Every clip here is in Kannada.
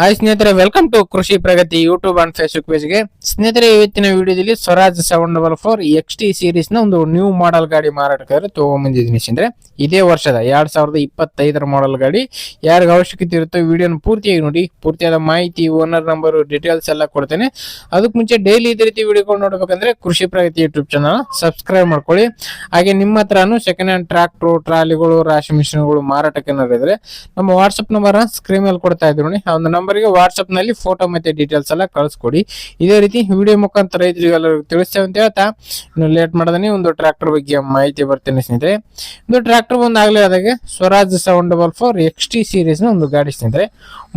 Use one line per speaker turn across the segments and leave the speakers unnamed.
ಹಾಯ್ ಸ್ನೇಹಿತರೆ, ವೆಲ್ಕಮ್ ಟು ಕೃಷಿ ಪ್ರಗತಿ ಯೂಟ್ಯೂಬ್ ಅಂಡ್ ಫೇಸ್ಬುಕ್ ಪೇಜ್ಗೆ. ಸ್ನೇಹಿತರೆ, ಇವತ್ತಿನ ವಿಡಿಯೋದಲ್ಲಿ ಸ್ವರಾಜ್ 744 XT ಸೀರೀಸ್ ನ ಒಂದು ನ್ಯೂ ಮಾಡೆಲ್ ಗಾಡಿ ಮಾರಾಟಕ್ಕೆ ತಗೊಂಡ್ಬಂದಿದ್ದೀನಿ ಸ್ನೇಹಿತರೆ. ಇದೇ ವರ್ಷದ 2025 ಮಾಡೆಲ್ ಗಾಡಿ. ಯಾರಿಗೆ ಅವಶ್ಯಕತೆ ಇರುತ್ತೋ ವಿಡಿಯೋನ ಪೂರ್ತಿಯಾಗಿ ನೋಡಿ. ಪೂರ್ತಿಯಾದ ಮಾಹಿತಿ, ಓನರ್ ನಂಬರ್, ಡೀಟೇಲ್ಸ್ ಎಲ್ಲ ಕೊಡ್ತೇನೆ. ಅದಕ್ಕೆ ಮುಂಚೆ ಡೈಲಿ ಇದೇ ರೀತಿ ವಿಡಿಯೋಗಳು ನೋಡ್ಬೇಕಂದ್ರೆ ಕೃಷಿ ಪ್ರಗತಿ ಯೂಟ್ಯೂಬ್ ಚಾನಲ್ ಸಬ್ಸ್ಕ್ರೈಬ್ ಮಾಡ್ಕೊಳ್ಳಿ. ಹಾಗೆ ನಿಮ್ಮ ಹತ್ರನು ಸೆಕೆಂಡ್ ಹ್ಯಾಂಡ್ ಟ್ರಾಕ್ಟರ್, ಟ್ರಾಲಿಗಳು, ರಾಶಿ ಮಿಷನ್ಗಳು ಮಾರಾಟಕ್ಕೆ ಇದ್ರೆ ನಮ್ಮ ವಾಟ್ಸ್ಆಪ್ ನಂಬರ್ ಸ್ಕ್ರೀನ್ ಮೇಲೆ ಕೊಡ್ತಾ ಇದ್ದೀವಿ ನೋಡಿ. ಆ ಒಂದು ನಂಬರ್ಗೆ ವಾಟ್ಸ್ಆಪ್ ನಲ್ಲಿ ಫೋಟೋ ಮತ್ತೆ ಡೀಟೇಲ್ಸ್ ಎಲ್ಲ ಕಳಿಸ್ಕೊಡಿ. ಇದೇ ರೀತಿ ವಿಡಿಯೋ ಮುಖಾಂತರ ರೈತರಿಗೆಲ್ಲರೂ ತಿಳಿಸ್ತೇವೆ ಅಂತ ಹೇಳ್ತಾ ಇನ್ನು ಲೇಟ್ ಮಾಡದನಿ ಒಂದು ಟ್ರಾಕ್ಟರ್ ಬಗ್ಗೆ ಮಾಹಿತಿ ಬರ್ತೇನೆ ಸ್ನೇಹಿತರೆ. ಒಂದು ಟ್ರಾಕ್ಟರ್ ಬಂದಾಗಲೇ ಅದಾಗೆ ಸ್ವರಾಜ್ 744 XT ಸೀರೀಸ್ ನ ಒಂದು ಗಾಡಿ ಸ್ನೇಹಿತರೆ.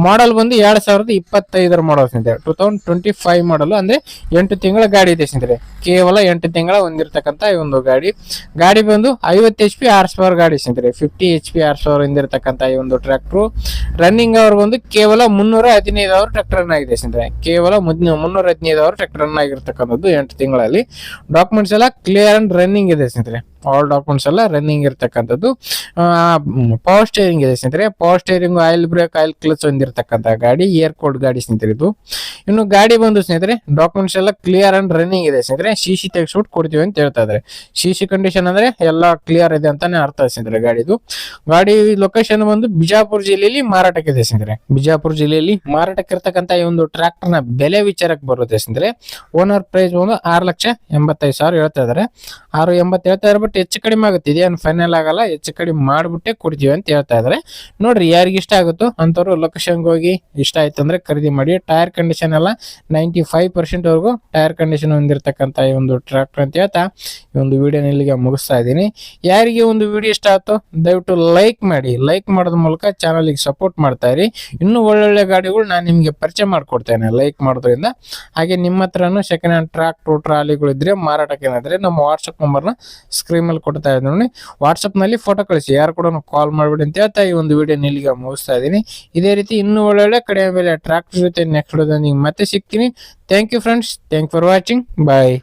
ಮಾಡೆಲ್ ಬಂದು 2025 ಮಾಡಲ್ ಸ್ನೇಹಿತರೆ. 2025 ಮಾಡಲ್ ಅಂದ್ರೆ 8 ತಿಂಗಳ ಗಾಡಿ ಇದೆ ಸ್ನೇಹಿತರೆ. ಕೇವಲ 8 ತಿಂಗಳ ಹೊಂದಿರತಕ್ಕಂತ ಈ ಒಂದು ಗಾಡಿ ಬಂದು 50 HP ಹಾರ್ಸ್ ಪವರ್ ಗಾಡಿ ಸ್ನೇಹಿತರೆ. 50 HP ಹಾರ್ಸ್ ಪವರ್ ಹೊಂದಿರತಕ್ಕಂತ ಈ ಒಂದು ಟ್ರಾಕ್ಟರ್. ರನ್ನಿಂಗ್ ಅವರ್ ಬಂದು ಕೇವಲ 315 ಅವರ್ ಟ್ರಾಕ್ಟರ್ ರನ್ ಆಗಿದೆ ಸ್ನೇಹಿತರೆ. ಕೇವಲ 315 ಅವರ್ ಟ್ರಾಕ್ಟರ್ ರನ್ ಆಗಿರ್ತಕ್ಕಂಥದ್ದು 8 ತಿಂಗಳಲ್ಲಿ. ಡಾಕ್ಯುಮೆಂಟ್ಸ್ ಎಲ್ಲ ಕ್ಲಿಯರ್ ಅಂಡ್ ರನ್ನಿಂಗ್ ಇದೆ ಸ್ನೇಹಿತರೆ. ಆಲ್ ಡಾಕ್ಯುಮೆಂಟ್ಸ್ ಎಲ್ಲ ರನ್ನಿಂಗ್ ಇರ್ತಕ್ಕಂಥದ್ದು. ಪವರ್ ಸ್ಟೇರಿಂಗ್ ಇದೆ ಸ್ನೇಹಿತರೆ. Power steering, oil brake, oil clutch ಹೊಂದಿರತಕ್ಕಂಥ ಗಾಡಿ, ಏರ್ ಕೋಡ್ ಗಾಡಿ ಸ್ನೇಹಿತರೆ ಇದು. ಇನ್ನು ಗಾಡಿ ಬಂದು ಸ್ನೇಹಿತರೆ ಡಾಕ್ಯುಮೆಂಟ್ಸ್ ಎಲ್ಲ ಕ್ಲಿಯರ್ ಅಂಡ್ ರನ್ನಿಂಗ್ ಇದೆ ಸ್ನೇಹಿತರೆ. CC ತೆಗೆಸ್ಬಿಟ್ಟು ಕೊಡ್ತೀವಿ ಅಂತ ಹೇಳ್ತಾ ಇದ್ದಾರೆ. CC ಕಂಡೀಷನ್ ಅಂದ್ರೆ ಎಲ್ಲ ಕ್ಲಿಯರ್ ಇದೆ ಅಂತಾನೆ ಅರ್ಥ ಸ್ನೇಹಿತರೆ. ಗಾಡಿ ಲೊಕೇಶನ್ ಬಂದು ಬಿಜಾಪುರ ಜಿಲ್ಲೆಯಲ್ಲಿ ಮಾರಾಟಕ್ಕೆ ಇದೆ ಸ್ನೇಹಿತರೆ. ಬಿಜಾಪುರ ಜಿಲ್ಲೆಯಲ್ಲಿ ಮಾರಾಟಕ್ಕೆ ಇರ್ತಕ್ಕಂಥ ಈ ಒಂದು ಟ್ರಾಕ್ಟರ್ ನ ಬೆಲೆ ವಿಚಾರಕ್ಕೆ ಬರುತ್ತೆ ಸ್ನೇಹಿತರೆ. ಓನರ್ ಪ್ರೈಸ್ ಬಂದು 6,85,000 ಹೇಳ್ತಾ ಇದಾರೆ. 6,80,000 ಹೇಳ್ತಾ ಇದ್ದಾರೆ. ಬಟ್ ಹೆಚ್ಚು ಕಡಿಮೆ ಆಗುತ್ತೆ, ಇದೇನು ಫೈನಲ್ ಆಗಲ್ಲ. ಹೆಚ್ಚು ಕಡಿಮೆ ಮಾಡ್ಬಿಟ್ಟೆ ಕೊಡ್ತೀವಿ ಅಂತ ಹೇಳ್ತಾ ಇದಾರೆ. ನೋಡ್ರಿ, ಯಾರಿಗೆ ಇಷ್ಟ ಆಗುತ್ತೋ ಅಂತವ್ರು ಲೊಕೇಶನ್ಗೆ ಹೋಗಿ ಇಷ್ಟ ಆಯ್ತು ಅಂದ್ರೆ ಖರೀದಿ ಮಾಡಿ. ಟೈರ್ ಕಂಡೀಷನ್ ಎಲ್ಲ 95% ವರೆಗೂ ಟೈರ್ ಕಂಡೀಷನ್ ಹೊಂದಿರತಕ್ಕಂತ ಈ ಒಂದು ಟ್ರಾಕ್ಟರ್ ಅಂತ ಹೇಳ್ತಾ ಈ ಒಂದು ವಿಡಿಯೋನ ಇಲ್ಲಿಗೆ ಮುಗಿಸ್ತಾ ಇದ್ದೀನಿ. ಯಾರಿಗೆ ಒಂದು ವಿಡಿಯೋ ಇಷ್ಟ ಆಯ್ತೋ ದಯವಿಟ್ಟು ಲೈಕ್ ಮಾಡಿ. ಲೈಕ್ ಮಾಡೋದ್ರ ಮೂಲಕ ಚಾನಲ್ಗೆ ಸಪೋರ್ಟ್ ಮಾಡ್ತಾ ಇರಿ. ಇನ್ನೂ ಒಳ್ಳೊಳ್ಳೆ ಗಾಡಿಗಳು ನಾನು ನಿಮಗೆ ಪರಿಚಯ ಮಾಡ್ಕೊಡ್ತೇನೆ ಲೈಕ್ ಮಾಡೋದ್ರಿಂದ. ಹಾಗೆ ನಿಮ್ಮ ಹತ್ರನೂ ಸೆಕೆಂಡ್ ಹ್ಯಾಂಡ್ ಟ್ರಾಕ್ಟರ್, ಟ್ರಾಲಿಗಳು ಇದ್ರೆ ಮಾರಾಟಕ್ಕೆ ಏನಾದ್ರೆ ನಮ್ಮ ವಾಟ್ಸ್ಆಪ್ ನಂಬರ್ನ ಸ್ಕ್ರೀನ್ ಮೇಲೆ ಕೊಡ್ತಾ ಇದ್ದೀನಿ ನೋಡಿ. ವಾಟ್ಸ್ಆಪ್ ನಲ್ಲಿ ಫೋಟೋ ಕಳಿಸಿ, ಯಾರು ಕೂಡ ಕಾಲ್ ಮಾಡ್ಬಿಡಿ ಅಂತ ಹೇಳ್ತಾ ಈ ಒಂದು ವಿಡಿಯೋ ಇಲ್ಲಿಗೆ ಮುಗಿಸ್ತಾ ಇದ್ದೀನಿ. ಇದೇ ರೀತಿ ಇನ್ನೂ ಒಳ್ಳೊಳ್ಳೆ ಕಡಿಮೆ ಬೆಲೆ ಟ್ರಾಕ್ಟರ್ ಜೊತೆ ನೆಕ್ಸ್ಟ್ ವಿಡಿಯೋದಲ್ಲಿ ಮತ್ತೆ ಸಿಗ್ತೀನಿ. Thank you friends. Thank for watching. Bye.